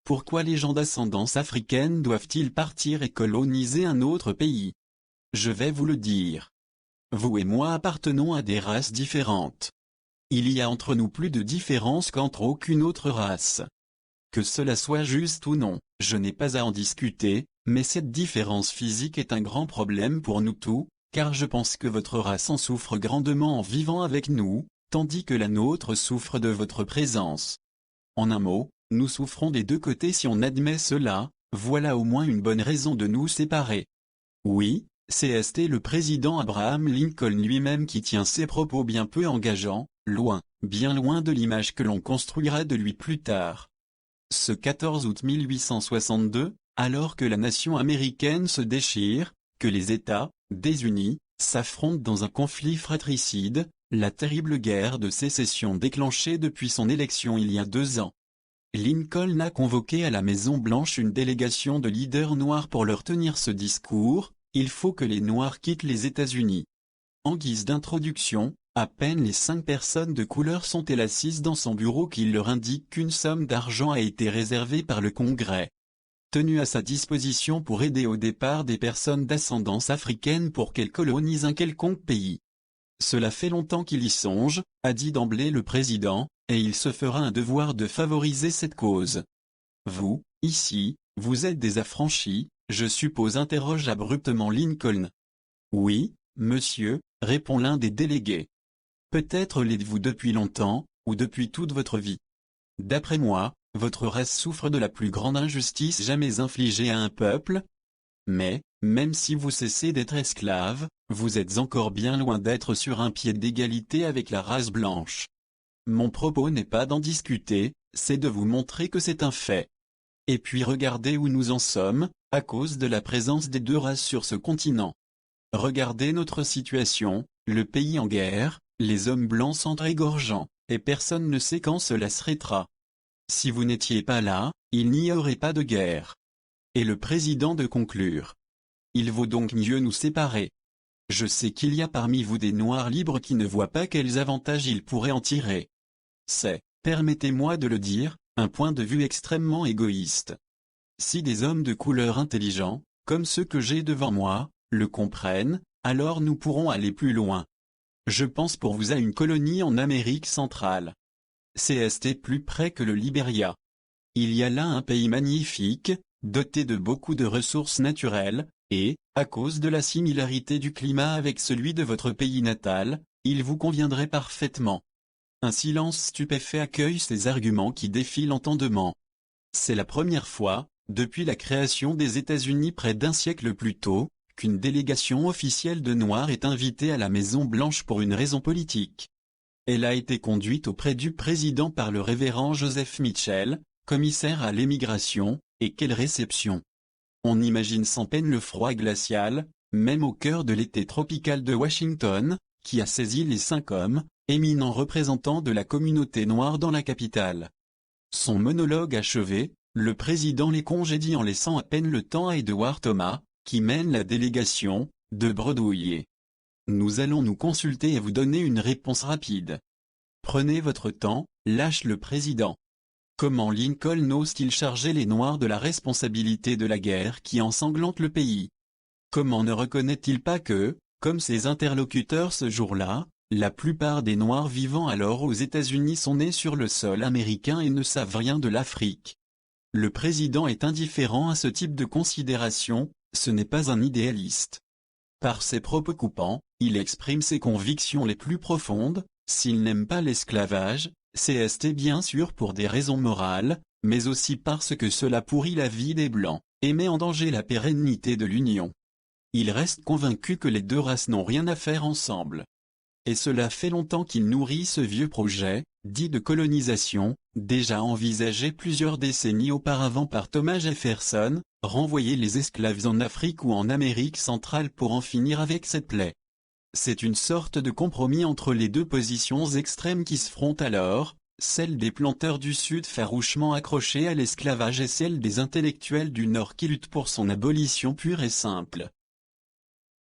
pourquoi les gens d'ascendance africaine doivent-ils partir et coloniser un autre pays? Je vais vous le dire. Vous et moi appartenons à des races différentes. Il y a entre nous plus de différences qu'entre aucune autre race. Que cela soit juste ou non, je n'ai pas à en discuter, mais cette différence physique est un grand problème pour nous tous, car je pense que votre race en souffre grandement en vivant avec nous, tandis que la nôtre souffre de votre présence. En un mot, nous souffrons des deux côtés si on admet cela, voilà au moins une bonne raison de nous séparer. Oui, c'est le président Abraham Lincoln lui-même qui tient ces propos bien peu engageants, loin, bien loin de l'image que l'on construira de lui plus tard. Ce 14 août 1862, alors que la nation américaine se déchire, que les États, désunis, s'affrontent dans un conflit fratricide, la terrible guerre de sécession déclenchée depuis son élection il y a 2 ans. Lincoln a convoqué à la Maison-Blanche une délégation de leaders noirs pour leur tenir ce discours: il faut que les Noirs quittent les États-Unis. En guise d'introduction, à peine les 5 personnes de couleur sont-elles assises dans son bureau qu'il leur indique qu'une somme d'argent a été réservée par le Congrès, tenu à sa disposition pour aider au départ des personnes d'ascendance africaine pour qu'elles colonisent un quelconque pays. Cela fait longtemps qu'il y songe, a dit d'emblée le président, et il se fera un devoir de favoriser cette cause. Vous, ici, vous êtes des affranchis, je suppose, interroge abruptement Lincoln. Oui, monsieur, répond l'un des délégués. Peut-être l'êtes-vous depuis longtemps, ou depuis toute votre vie. D'après moi, votre race souffre de la plus grande injustice jamais infligée à un peuple. Mais, même si vous cessez d'être esclave, vous êtes encore bien loin d'être sur un pied d'égalité avec la race blanche. Mon propos n'est pas d'en discuter, c'est de vous montrer que c'est un fait. Et puis regardez où nous en sommes, à cause de la présence des deux races sur ce continent. Regardez notre situation, le pays en guerre, les hommes blancs s'entr'égorgeant, et personne ne sait quand cela s'arrêtera. Si vous n'étiez pas là, il n'y aurait pas de guerre. Et le président de conclure. Il vaut donc mieux nous séparer. Je sais qu'il y a parmi vous des Noirs libres qui ne voient pas quels avantages ils pourraient en tirer. C'est, permettez-moi de le dire, un point de vue extrêmement égoïste. Si des hommes de couleur intelligents, comme ceux que j'ai devant moi, le comprennent, alors nous pourrons aller plus loin. Je pense pour vous à une colonie en Amérique centrale. C'est plus près que le Libéria. Il y a là un pays magnifique, doté de beaucoup de ressources naturelles, et, à cause de la similarité du climat avec celui de votre pays natal, il vous conviendrait parfaitement. Un silence stupéfait accueille ces arguments qui défient l'entendement. C'est la première fois, depuis la création des États-Unis près d'un siècle plus tôt, qu'une délégation officielle de Noirs est invitée à la Maison-Blanche pour une raison politique. Elle a été conduite auprès du président par le révérend Joseph Mitchell, commissaire à l'émigration, et quelle réception! On imagine sans peine le froid glacial, même au cœur de l'été tropical de Washington, qui a saisi les 5 hommes, éminents représentants de la communauté noire dans la capitale. Son monologue achevé, le président les congédie en laissant à peine le temps à Edward Thomas, qui mène la délégation, de bredouiller. Nous allons nous consulter et vous donner une réponse rapide. Prenez votre temps, lâche le président. Comment Lincoln ose-t-il charger les Noirs de la responsabilité de la guerre qui ensanglante le pays? Comment ne reconnaît-il pas que, comme ses interlocuteurs ce jour-là, la plupart des Noirs vivant alors aux États-Unis sont nés sur le sol américain et ne savent rien de l'Afrique? Le président est indifférent à ce type de considération, ce n'est pas un idéaliste. Par ses propos coupants, il exprime ses convictions les plus profondes. S'il n'aime pas l'esclavage, c'est bien sûr pour des raisons morales, mais aussi parce que cela pourrit la vie des Blancs, et met en danger la pérennité de l'Union. Il reste convaincu que les deux races n'ont rien à faire ensemble. Et cela fait longtemps qu'il nourrit ce vieux projet, dit de colonisation, déjà envisagé plusieurs décennies auparavant par Thomas Jefferson, renvoyer les esclaves en Afrique ou en Amérique centrale pour en finir avec cette plaie. C'est une sorte de compromis entre les deux positions extrêmes qui se frontent alors, celle des planteurs du Sud farouchement accrochés à l'esclavage et celle des intellectuels du Nord qui luttent pour son abolition pure et simple.